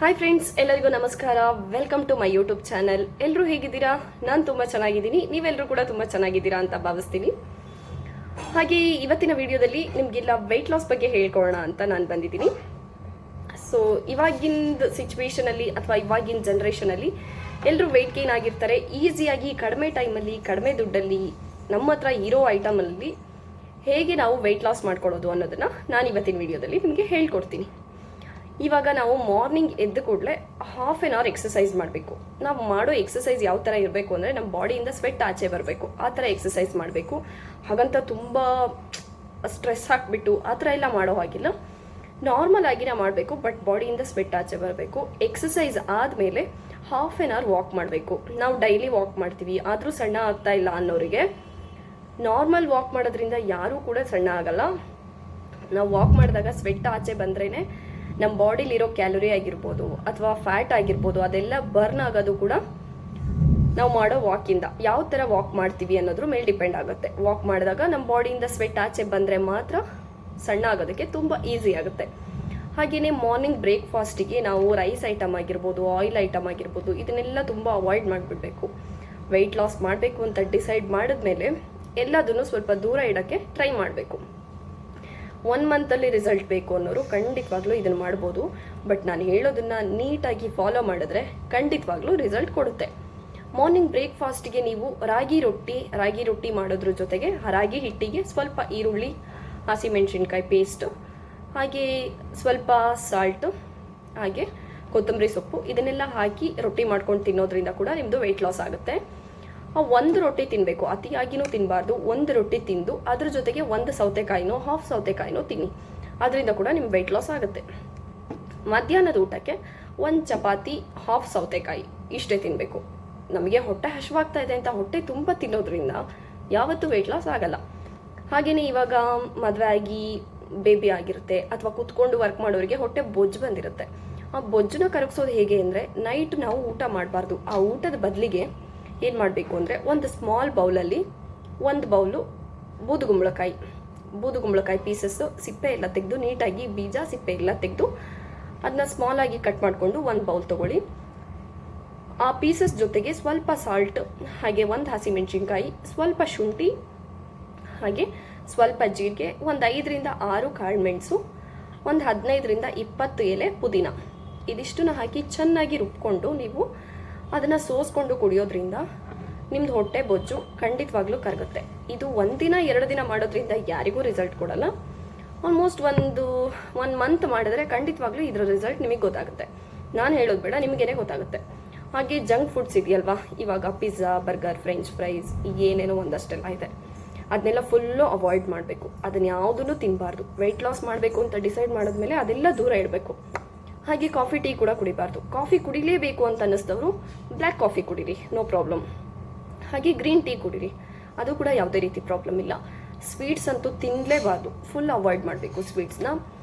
Hi friends, ಎಲ್ಲರಿಗೂ ನಮಸ್ಕಾರ. Welcome to my YouTube channel. ಎಲ್ಲರೂ ಹೇಗಿದ್ದೀರಾ? ನಾನು ತುಂಬ ಚೆನ್ನಾಗಿದ್ದೀನಿ, ನೀವೆಲ್ಲರೂ ಕೂಡ ತುಂಬ ಚೆನ್ನಾಗಿದ್ದೀರಾ ಅಂತ ಭಾವಿಸ್ತೀನಿ. ಹಾಗೆ ಇವತ್ತಿನ ವಿಡಿಯೋದಲ್ಲಿ ನಿಮಗೆಲ್ಲ ವೆಯ್ಟ್ ಲಾಸ್ ಬಗ್ಗೆ ಹೇಳ್ಕೊಳ್ಳೋಣ ಅಂತ ನಾನು ಬಂದಿದ್ದೀನಿ. ಸೊ ಇವಾಗಿನ ಸಿಚುವೇಶನಲ್ಲಿ ಅಥವಾ ಇವಾಗಿನ ಜನ್ರೇಷನಲ್ಲಿ ಎಲ್ಲರೂ ವೆಯ್ಟ್ ಗೇನ್ ಆಗಿರ್ತಾರೆ. ಈಸಿಯಾಗಿ ಕಡಿಮೆ ಟೈಮಲ್ಲಿ ಕಡಿಮೆ ದುಡ್ಡಲ್ಲಿ ನಮ್ಮ ಹತ್ರ ಇರೋ ಐಟಮಲ್ಲಿ ಹೇಗೆ ನಾವು ವೆಯ್ಟ್ ಲಾಸ್ ಮಾಡ್ಕೊಳ್ಳೋದು ಅನ್ನೋದನ್ನು ನಾನು ಇವತ್ತಿನ ವಿಡಿಯೋದಲ್ಲಿ ನಿಮಗೆ ಹೇಳ್ಕೊಡ್ತೀನಿ. ಇವಾಗ ನಾವು ಮಾರ್ನಿಂಗ್ ಎದ್ದ ಕೂಡಲೇ ಹಾಫ್ ಆನ್ ಅವರ್ ಎಕ್ಸಸೈಸ್ ಮಾಡಬೇಕು. ನಾವು ಮಾಡೋ ಎಕ್ಸಸೈಸ್ ಯಾವ ಥರ ಇರಬೇಕು ಅಂದರೆ ನಮ್ಮ ಬಾಡಿಯಿಂದ ಸ್ವೆಟ್ ಆಚೆ ಬರಬೇಕು, ಆ ಥರ ಎಕ್ಸಸೈಸ್ ಮಾಡಬೇಕು. ಹಾಗಂತ ತುಂಬ ಸ್ಟ್ರೆಸ್ ಹಾಕಿಬಿಟ್ಟು ಆ ಥರ ಎಲ್ಲ ಮಾಡೋ ಹಾಗಿಲ್ಲ. ನಾರ್ಮಲ್ ಆಗಿನ ಮಾಡಬೇಕು, ಬಟ್ ಬಾಡಿಯಿಂದ ಸ್ವೆಟ್ ಆಚೆ ಬರಬೇಕು. ಎಕ್ಸಸೈಸ್ ಆದಮೇಲೆ ಹಾಫ್ ಆನ್ ಅವರ್ ವಾಕ್ ಮಾಡಬೇಕು. ನಾವು ಡೈಲಿ ವಾಕ್ ಮಾಡ್ತೀವಿ, ಆದರೂ ಸಣ್ಣ ಆಗ್ತಾ ಇಲ್ಲ ಅನ್ನೋರಿಗೆ ನಾರ್ಮಲ್ ವಾಕ್ ಮಾಡೋದ್ರಿಂದ ಯಾರೂ ಕೂಡ ಸಣ್ಣ ಆಗಲ್ಲ. ನಾವು ವಾಕ್ ಮಾಡಿದಾಗ ಸ್ವೆಟ್ ಆಚೆ ಬಂದ್ರೇ ನಮ್ಮ ಬಾಡಿಲಿರೋ ಕ್ಯಾಲೋರಿ ಆಗಿರ್ಬೋದು ಅಥವಾ ಫ್ಯಾಟ್ ಆಗಿರ್ಬೋದು ಅದೆಲ್ಲ ಬರ್ನ್ ಆಗೋದು ಕೂಡ ನಾವು ಮಾಡೋ ವಾಕಿಂದ. ಯಾವ ಥರ ವಾಕ್ ಮಾಡ್ತೀವಿ ಅನ್ನೋದ್ರ ಮೇಲೆ ಡಿಪೆಂಡ್ ಆಗುತ್ತೆ. ವಾಕ್ ಮಾಡಿದಾಗ ನಮ್ಮ ಬಾಡಿಯಿಂದ ಸ್ವೆಟ್ ಆಚೆ ಬಂದರೆ ಮಾತ್ರ ಸಣ್ಣ ಆಗೋದಕ್ಕೆ ತುಂಬ ಈಸಿ ಆಗುತ್ತೆ. ಹಾಗೆಯೇ ಮಾರ್ನಿಂಗ್ ಬ್ರೇಕ್ಫಾಸ್ಟಿಗೆ ನಾವು ರೈಸ್ ಐಟಮ್ ಆಗಿರ್ಬೋದು, ಆಯಿಲ್ ಐಟಮ್ ಆಗಿರ್ಬೋದು, ಇದನ್ನೆಲ್ಲ ತುಂಬ ಅವಾಯ್ಡ್ ಮಾಡಿಬಿಡ್ಬೇಕು. ವೆಯ್ಟ್ ಲಾಸ್ ಮಾಡಬೇಕು ಅಂತ ಡಿಸೈಡ್ ಮಾಡಿದ್ಮೇಲೆ ಎಲ್ಲದನ್ನು ಸ್ವಲ್ಪ ದೂರ ಇಡೋಕ್ಕೆ ಟ್ರೈ ಮಾಡಬೇಕು. 1 ಮಂತಲ್ಲಿ ರಿಸಲ್ಟ್ ಬೇಕು ಅನ್ನೋರು ಖಂಡಿತವಾಗ್ಲೂ ಇದನ್ನು ಮಾಡ್ಬೋದು. ಬಟ್ ನಾನು ಹೇಳೋದನ್ನು ನೀಟಾಗಿ ಫಾಲೋ ಮಾಡಿದ್ರೆ ಖಂಡಿತವಾಗ್ಲೂ ರಿಸಲ್ಟ್ ಕೊಡುತ್ತೆ. ಮಾರ್ನಿಂಗ್ ಬ್ರೇಕ್ಫಾಸ್ಟಿಗೆ ನೀವು ರಾಗಿ ರೊಟ್ಟಿ ಮಾಡೋದ್ರ ಜೊತೆಗೆ ರಾಗಿ ಹಿಟ್ಟಿಗೆ ಸ್ವಲ್ಪ ಈರುಳ್ಳಿ, ಹಸಿಮೆಣಸಿನ್ಕಾಯಿ ಪೇಸ್ಟು, ಹಾಗೆ ಸ್ವಲ್ಪ ಸಾಲ್ಟು, ಹಾಗೆ ಕೊತ್ತಂಬರಿ ಸೊಪ್ಪು ಇದನ್ನೆಲ್ಲ ಹಾಕಿ ರೊಟ್ಟಿ ಮಾಡ್ಕೊಂಡು ತಿನ್ನೋದ್ರಿಂದ ಕೂಡ ನಿಮ್ಮದು ವೆಯ್ಟ್ ಲಾಸ್ ಆಗುತ್ತೆ. ಒಂದು ರೊಟ್ಟಿ ತಿನ್ನಬೇಕು, ಅತಿಯಾಗಿನೂ ತಿನ್ನಬಾರ್ದು. ಒಂದು ರೊಟ್ಟಿ ತಿಂದು ಅದ್ರ ಜೊತೆಗೆ ಒಂದು ಸೌತೆಕಾಯಿನೋ ಹಾಫ್ ಸೌತೆಕಾಯಿನೋ ತಿನ್ನಿ, ಅದರಿಂದ ಕೂಡ ನಿಮ್ಮ ವೆಯ್ಟ್ ಲಾಸ್ ಆಗುತ್ತೆ. ಮಧ್ಯಾಹ್ನದ ಊಟಕ್ಕೆ 1 ಚಪಾತಿ, ಹಾಫ್ ಸೌತೆಕಾಯಿ ಇಷ್ಟೇ ತಿನ್ನಬೇಕು. ನಮಗೆ ಹೊಟ್ಟೆ ಹಸಿವಾಗ್ತಾ ಇದೆ ಅಂತ ಹೊಟ್ಟೆ ತುಂಬ ತಿನ್ನೋದ್ರಿಂದ ಯಾವತ್ತೂ ವೆಯ್ಟ್ ಲಾಸ್ ಆಗಲ್ಲ. ಹಾಗೆಯೇ ಇವಾಗ ಮದುವೆ ಆಗಿ ಬೇಬಿ ಆಗಿರುತ್ತೆ ಅಥವಾ ಕುತ್ಕೊಂಡು ವರ್ಕ್ ಮಾಡೋರಿಗೆ ಹೊಟ್ಟೆ ಬೊಜ್ಜು ಬಂದಿರುತ್ತೆ. ಆ ಬೊಜ್ಜನ್ನ ಕರಗಿಸೋದು ಹೇಗೆ ಅಂದರೆ ನೈಟ್ ನಾವು ಊಟ ಮಾಡಬಾರ್ದು. ಆ ಊಟದ ಬದಲಿಗೆ ಏನು ಮಾಡಬೇಕು ಅಂದರೆ ಒಂದು ಸ್ಮಾಲ್ ಬೌಲಲ್ಲಿ 1 ಬೌಲು ಬೂದುಗುಂಬಳಕಾಯಿ ಪೀಸಸ್ಸು ಸಿಪ್ಪೆ ಎಲ್ಲ ತೆಗೆದು ನೀಟಾಗಿ ಬೀಜ ಸಿಪ್ಪೆ ಎಲ್ಲ ತೆಗೆದು ಅದನ್ನ ಸ್ಮಾಲ್ ಆಗಿ ಕಟ್ ಮಾಡಿಕೊಂಡು 1 ಬೌಲ್ ತೊಗೊಳ್ಳಿ. ಆ ಪೀಸಸ್ ಜೊತೆಗೆ ಸ್ವಲ್ಪ ಸಾಲ್ಟ್, ಹಾಗೆ 1 ಹಸಿಮೆಣಸಿನ್ಕಾಯಿ, ಸ್ವಲ್ಪ ಶುಂಠಿ, ಹಾಗೆ ಸ್ವಲ್ಪ ಜೀರಿಗೆ, ಒಂದು 5ರಿಂದ 6 ಕಾಳುಮೆಣಸು, ಒಂದು 15ರಿಂದ 20 ಎಲೆ ಪುದೀನ, ಇದಿಷ್ಟನ್ನ ಹಾಕಿ ಚೆನ್ನಾಗಿ ರುಬ್ಕೊಂಡು ನೀವು ಅದನ್ನು ಸೋಸ್ಕೊಂಡು ಕುಡಿಯೋದ್ರಿಂದ ನಿಮ್ಮದು ಹೊಟ್ಟೆ ಬೊಜ್ಜು ಖಂಡಿತವಾಗ್ಲೂ ಕರಗುತ್ತೆ. ಇದು 1 ದಿನ 2 ದಿನ ಮಾಡೋದ್ರಿಂದ ಯಾರಿಗೂ ರಿಸಲ್ಟ್ ಕೊಡಲ್ಲ. ಆಲ್ಮೋಸ್ಟ್ 1 ಮಂತ್ ಮಾಡಿದ್ರೆ ಖಂಡಿತವಾಗ್ಲೂ ಇದರ ರಿಸಲ್ಟ್ ನಿಮಗೆ ಗೊತ್ತಾಗುತ್ತೆ. ನಾನು ಹೇಳೋದು ಬೇಡ, ನಿಮಗೇನೆ ಗೊತ್ತಾಗುತ್ತೆ. ಹಾಗೆ ಜಂಕ್ ಫುಡ್ಸ್ ಇದೆಯಲ್ವಾ, ಇವಾಗ ಪಿಜ್ಜಾ, ಬರ್ಗರ್, ಫ್ರೆಂಚ್ ಫ್ರೈಸ್, ಏನೇನೋ ಒಂದಷ್ಟೆಲ್ಲ ಇದೆ, ಅದನ್ನೆಲ್ಲ ಫುಲ್ಲು ಅವಾಯ್ಡ್ ಮಾಡಬೇಕು. ಅದನ್ನ ಯಾವುದನ್ನು ತಿನ್ನಬಾರ್ದು. ವೆಯ್ಟ್ ಲಾಸ್ ಮಾಡಬೇಕು ಅಂತ ಡಿಸೈಡ್ ಮಾಡಿದ್ಮೇಲೆ ಅದೆಲ್ಲ ದೂರ ಇಡಬೇಕು. ಹಾಗೆ ಕಾಫಿ, ಟೀ ಕೂಡ ಕುಡಿಬಾರ್ದು. ಕಾಫಿ ಕುಡಿಲೇಬೇಕು ಅಂತ ಅನ್ನಿಸ್ತವರು ಬ್ಲ್ಯಾಕ್ ಕಾಫಿ ಕುಡೀರಿ, ನೋ ಪ್ರಾಬ್ಲಮ್. ಹಾಗೆ ಗ್ರೀನ್ ಟೀ ಕುಡೀರಿ, ಅದು ಕೂಡ ಯಾವುದೇ ರೀತಿ ಪ್ರಾಬ್ಲಮ್ ಇಲ್ಲ. ಸ್ವೀಟ್ಸ್ ಅಂತೂ ತಿನ್ನಲೇಬಾರ್ದು, ಫುಲ್ ಅವಾಯ್ಡ್ ಮಾಡಬೇಕು ಸ್ವೀಟ್ಸ್ನ.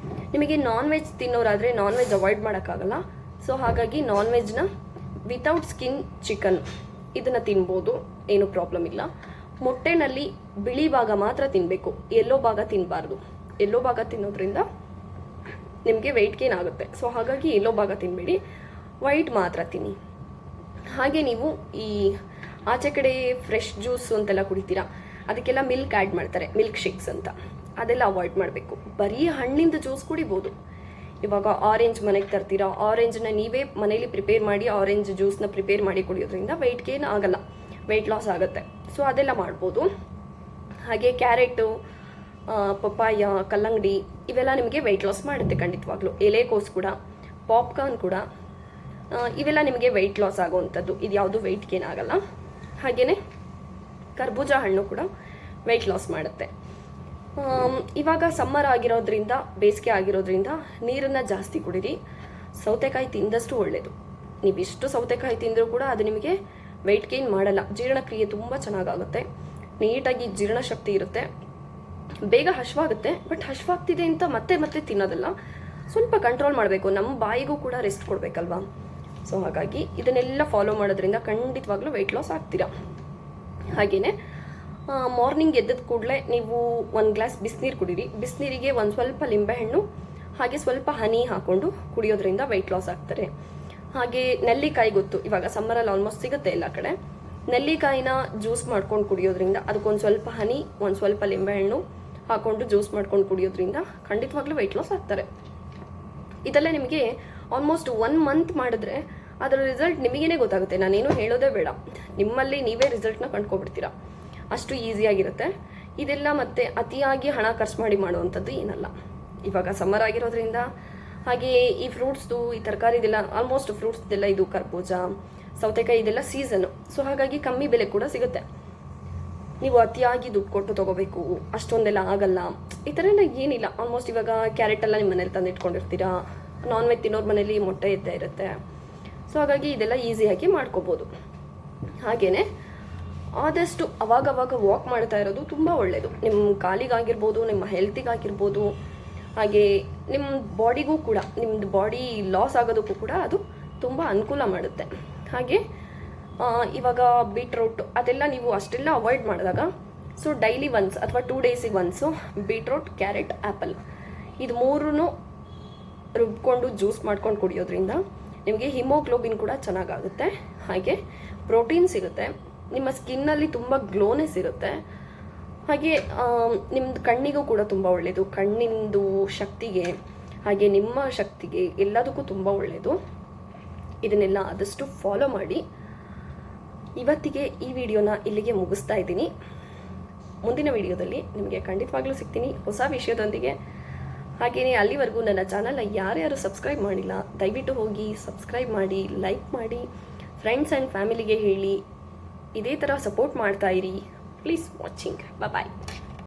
ನಿಮಗೆ ನಾನ್ ವೆಜ್ ತಿನ್ನೋರಾದರೆ ನಾನ್ ವೆಜ್ ಅವಾಯ್ಡ್ ಮಾಡೋಕ್ಕಾಗಲ್ಲ. ಸೊ ಹಾಗಾಗಿ ನಾನ್ ವೆಜ್ನ ವಿತೌಟ್ ಸ್ಕಿನ್ ಚಿಕನ್ ಇದನ್ನು ತಿನ್ಬೋದು, ಏನೂ ಪ್ರಾಬ್ಲಮ್ ಇಲ್ಲ. ಮೊಟ್ಟೆನಲ್ಲಿ ಬಿಳಿ ಭಾಗ ಮಾತ್ರ ತಿನ್ನಬೇಕು, ಎಲ್ಲೋ ಭಾಗ ತಿನ್ನಬಾರ್ದು. ಎಲ್ಲೋ ಭಾಗ ತಿನ್ನೋದ್ರಿಂದ ನಿಮಗೆ ವೆಯ್ಟ್ ಗೇನ್ ಆಗುತ್ತೆ. ಸೊ ಹಾಗಾಗಿ ಎಲ್ಲೋ ಭಾಗ ತಿನ್ನಬೇಡಿ, ವೈಟ್ ಮಾತ್ರ ತಿನ್ನಿ. ಹಾಗೆ ನೀವು ಈ ಆಚೆ ಕಡೆ ಫ್ರೆಶ್ ಜ್ಯೂಸ್ ಅಂತೆಲ್ಲ ಕುಡಿತೀರಾ, ಅದಕ್ಕೆಲ್ಲ ಮಿಲ್ಕ್ ಆ್ಯಡ್ ಮಾಡ್ತಾರೆ, ಮಿಲ್ಕ್ ಶೇಕ್ಸ್ ಅಂತ, ಅದೆಲ್ಲ ಅವಾಯ್ಡ್ ಮಾಡಬೇಕು. ಬರೀ ಹಣ್ಣಿಂದ ಜ್ಯೂಸ್ ಕುಡಿಬೋದು. ಇವಾಗ ಆರೆಂಜ್ ಮನೆಗೆ ತರ್ತೀರಾ, ಆರೆಂಜನ್ನ ನೀವೇ ಮನೇಲಿ ಪ್ರಿಪೇರ್ ಮಾಡಿ ಆರೆಂಜ್ ಜ್ಯೂಸ್ನ ಪ್ರಿಪೇರ್ ಮಾಡಿ ಕುಡಿಯೋದ್ರಿಂದ ವೆಯ್ಟ್ ಗೇನ್ ಆಗಲ್ಲ, ವೆಯ್ಟ್ ಲಾಸ್ ಆಗುತ್ತೆ. ಸೊ ಅದೆಲ್ಲ ಮಾಡ್ಬೋದು. ಹಾಗೆ ಕ್ಯಾರೆಟು, ಪಪ್ಪಾಯ, ಕಲ್ಲಂಗಡಿ ಇವೆಲ್ಲ ನಿಮಗೆ ವೆಯ್ಟ್ ಲಾಸ್ ಮಾಡುತ್ತೆ ಖಂಡಿತವಾಗ್ಲೂ. ಎಲೆಕೋಸು ಕೂಡ, ಪಾಪ್ಕಾರ್ನ್ ಕೂಡ, ಇವೆಲ್ಲ ನಿಮಗೆ ವೆಯ್ಟ್ ಲಾಸ್ ಆಗೋವಂಥದ್ದು. ಇದು ಯಾವುದು ವೆಯ್ಟ್ ಗೇನ್ ಆಗಲ್ಲ. ಹಾಗೆಯೇ ಕರ್ಬೂಜ ಹಣ್ಣು ಕೂಡ ವೆಯ್ಟ್ ಲಾಸ್ ಮಾಡುತ್ತೆ. ಇವಾಗ ಸಮ್ಮರ್ ಆಗಿರೋದ್ರಿಂದ, ಬೇಸಿಗೆ ಆಗಿರೋದ್ರಿಂದ ನೀರನ್ನು ಜಾಸ್ತಿ ಕುಡೀರಿ. ಸೌತೆಕಾಯಿ ತಿಂದಷ್ಟು ಒಳ್ಳೆಯದು. ನೀವಿಷ್ಟು ಸೌತೆಕಾಯಿ ತಿಂದರೂ ಕೂಡ ಅದು ನಿಮಗೆ ವೆಯ್ಟ್ ಗೇನ್ ಮಾಡಲ್ಲ. ಜೀರ್ಣಕ್ರಿಯೆ ತುಂಬ ಚೆನ್ನಾಗಾಗುತ್ತೆ, ನೀಟಾಗಿ ಜೀರ್ಣಶಕ್ತಿ ಇರುತ್ತೆ, ಬೇಗ ಹಶ್ವಾಗುತ್ತೆ. ಬಟ್ ಹಶ್ವಾಗ್ತಿದೆ ಅಂತ ಮತ್ತೆ ತಿನ್ನೋದಲ್ಲ, ಸ್ವಲ್ಪ ಕಂಟ್ರೋಲ್ ಮಾಡಬೇಕು. ನಮ್ಮ ಬಾಯಿಗೂ ಕೂಡ ರೆಸ್ಟ್ ಕೊಡಬೇಕಲ್ವಾ. ಸೊ ಹಾಗಾಗಿ ಇದನ್ನೆಲ್ಲ ಫಾಲೋ ಮಾಡೋದ್ರಿಂದ ಖಂಡಿತವಾಗ್ಲೂ ವೆಯ್ಟ್ ಲಾಸ್ ಆಗ್ತೀರಾ. ಹಾಗೆಯೇ ಮಾರ್ನಿಂಗ್ ಎದ್ದದ ಕೂಡಲೇ ನೀವು 1 ಗ್ಲಾಸ್ ಬಿಸಿನೀರು ಕುಡೀರಿ. ಬಿಸಿನೀರಿಗೆ ಒಂದು ಸ್ವಲ್ಪ ಲಿಂಬೆಹಣ್ಣು ಹಾಗೆ ಸ್ವಲ್ಪ ಹನಿ ಹಾಕ್ಕೊಂಡು ಕುಡಿಯೋದ್ರಿಂದ ವೆಯ್ಟ್ ಲಾಸ್ ಆಗ್ತಾರೆ. ಹಾಗೆ ನೆಲ್ಲಿಕಾಯಿ ಗೊತ್ತು, ಇವಾಗ ಸಮ್ಮರಲ್ಲಿ ಆಲ್ಮೋಸ್ಟ್ ಸಿಗುತ್ತೆ ಎಲ್ಲ ಕಡೆ. ನೆಲ್ಲಿಕಾಯಿನ ಜ್ಯೂಸ್ ಮಾಡ್ಕೊಂಡು ಕುಡಿಯೋದ್ರಿಂದ, ಅದಕ್ಕೊಂದು ಸ್ವಲ್ಪ ಹನಿ, ಒಂದು ಸ್ವಲ್ಪ ಲಿಂಬೆಹಣ್ಣು ಹಾಕ್ಕೊಂಡು ಜ್ಯೂಸ್ ಮಾಡ್ಕೊಂಡು ಕುಡಿಯೋದ್ರಿಂದ ಖಂಡಿತವಾಗ್ಲೂ ವೆಯ್ಟ್ ಲಾಸ್ ಆಗ್ತಾರೆ. ಇದೆಲ್ಲ ನಿಮಗೆ ಆಲ್ಮೋಸ್ಟ್ 1 ಮಂತ್ ಮಾಡಿದ್ರೆ ಅದರ ರಿಸಲ್ಟ್ ನಿಮಗೇನೆ ಗೊತ್ತಾಗುತ್ತೆ. ನಾನೇನು ಹೇಳೋದೇ ಬೇಡ, ನಿಮ್ಮಲ್ಲಿ ನೀವೇ ರಿಸಲ್ಟ್ನ ಕಂಡ್ಕೊಬಿಡ್ತೀರಾ, ಅಷ್ಟು ಈಸಿಯಾಗಿರುತ್ತೆ ಇದೆಲ್ಲ. ಮತ್ತೆ ಅತಿಯಾಗಿ ಹಣ ಖರ್ಚು ಮಾಡಿ ಮಾಡುವಂಥದ್ದು ಏನಲ್ಲ. ಇವಾಗ ಸಮ್ಮರ್ ಆಗಿರೋದ್ರಿಂದ, ಹಾಗೆ ಈ ಫ್ರೂಟ್ಸ್ದು, ಈ ತರಕಾರಿದೆಲ್ಲ, ಆಲ್ಮೋಸ್ಟ್ ಫ್ರೂಟ್ಸ್ದೆಲ್ಲ ಇದು ಕರ್ಬೂಜ, ಸೌತೆಕಾಯಿ ಇದೆಲ್ಲ ಸೀಸನ್ನು. ಸೊ ಹಾಗಾಗಿ ಕಮ್ಮಿ ಬೆಲೆ ಕೂಡ ಸಿಗುತ್ತೆ. ನೀವು ಅತಿಯಾಗಿ ದುಡ್ಡು ಕೊಟ್ಟು ತೊಗೋಬೇಕು, ಅಷ್ಟೊಂದೆಲ್ಲ ಆಗಲ್ಲ, ಈ ಥರ ಎಲ್ಲ ಏನಿಲ್ಲ. ಆಲ್ಮೋಸ್ಟ್ ಇವಾಗ ಕ್ಯಾರೆಟ್ ಎಲ್ಲ ನಿಮ್ಮ ಮನೇಲಿ ತಂದು ಇಟ್ಕೊಂಡಿರ್ತೀರಾ, ನಾನ್ ವೆಜ್ ತಿನ್ನೋರ ಮನೇಲಿ ಮೊಟ್ಟೆ ಇದ್ದೇ ಇರುತ್ತೆ. ಸೊ ಹಾಗಾಗಿ ಇದೆಲ್ಲ ಈಸಿಯಾಗಿ ಮಾಡ್ಕೋಬೋದು. ಹಾಗೆಯೇ ಆದಷ್ಟು ಅವಾಗವಾಗ ವಾಕ್ ಮಾಡ್ತಾ ಇರೋದು ತುಂಬ ಒಳ್ಳೆಯದು. ನಿಮ್ಮ ಕಾಲಿಗಾಗಿರ್ಬೋದು, ನಿಮ್ಮ ಹೆಲ್ತಿಗಾಗಿರ್ಬೋದು, ಹಾಗೆ ನಿಮ್ಮ ಬಾಡಿಗೂ ಕೂಡ, ನಿಮ್ಮದು ಬಾಡಿ ಲಾಸ್ ಆಗೋದಕ್ಕೂ ಕೂಡ ಅದು ತುಂಬ ಅನುಕೂಲ ಮಾಡುತ್ತೆ. ಹಾಗೆ ಇವಾಗ ಬೀಟ್ರೂಟ್ ಅದೆಲ್ಲ ನೀವು ಅಷ್ಟೆಲ್ಲ ಅವಾಯ್ಡ್ ಮಾಡಿದಾಗ, ಸೊ ಡೈಲಿ ಒನ್ಸ್ ಅಥವಾ 2 ಡೇಸಿಗೆ ಒನ್ಸು ಬೀಟ್ರೂಟ್, ಕ್ಯಾರೆಟ್, ಆ್ಯಪಲ್ ಇದು 3 ರುಬ್ಕೊಂಡು ಜ್ಯೂಸ್ ಮಾಡ್ಕೊಂಡು ಕುಡಿಯೋದ್ರಿಂದ ನಿಮಗೆ ಹಿಮೋಗ್ಲೋಬಿನ್ ಕೂಡ ಚೆನ್ನಾಗಾಗುತ್ತೆ. ಹಾಗೆ ಪ್ರೋಟೀನ್ ಸಿಗುತ್ತೆ, ನಿಮ್ಮ ಸ್ಕಿನ್ನಲ್ಲಿ ತುಂಬ ಗ್ಲೋನೆಸ್ ಇರುತ್ತೆ. ಹಾಗೆ ನಿಮ್ಮದು ಕಣ್ಣಿಗೂ ಕೂಡ ತುಂಬ ಒಳ್ಳೆಯದು, ಕಣ್ಣಿಂದು ಶಕ್ತಿಗೆ, ಹಾಗೆ ನಿಮ್ಮ ಶಕ್ತಿಗೆ ಎಲ್ಲದಕ್ಕೂ ತುಂಬ ಒಳ್ಳೆಯದು. ಇದನ್ನೆಲ್ಲ ಆದಷ್ಟು ಫಾಲೋ ಮಾಡಿ. ಇವತ್ತಿಗೆ ಈ ವಿಡಿಯೋನ ಇಲ್ಲಿಗೆ ಮುಗಿಸ್ತಾ ಇದ್ದೀನಿ. ಮುಂದಿನ ವಿಡಿಯೋದಲ್ಲಿ ನಿಮಗೆ ಖಂಡಿತವಾಗ್ಲೂ ಸಿಗ್ತೀನಿ ಹೊಸ ವಿಷಯದೊಂದಿಗೆ. ಹಾಗೆಯೇ ಅಲ್ಲಿವರೆಗೂ ನನ್ನ ಚಾನಲ್ನ ಯಾರ್ಯಾರು ಸಬ್ಸ್ಕ್ರೈಬ್ ಮಾಡಿಲ್ಲ, ದಯವಿಟ್ಟು ಹೋಗಿ ಸಬ್ಸ್ಕ್ರೈಬ್ ಮಾಡಿ, ಲೈಕ್ ಮಾಡಿ, ಫ್ರೆಂಡ್ಸ್ ಆ್ಯಂಡ್ ಫ್ಯಾಮಿಲಿಗೆ ಹೇಳಿ. ಇದೇ ಥರ ಸಪೋರ್ಟ್ ಮಾಡ್ತಾ ಇರಿ. Please watching. ಬಾಯ್.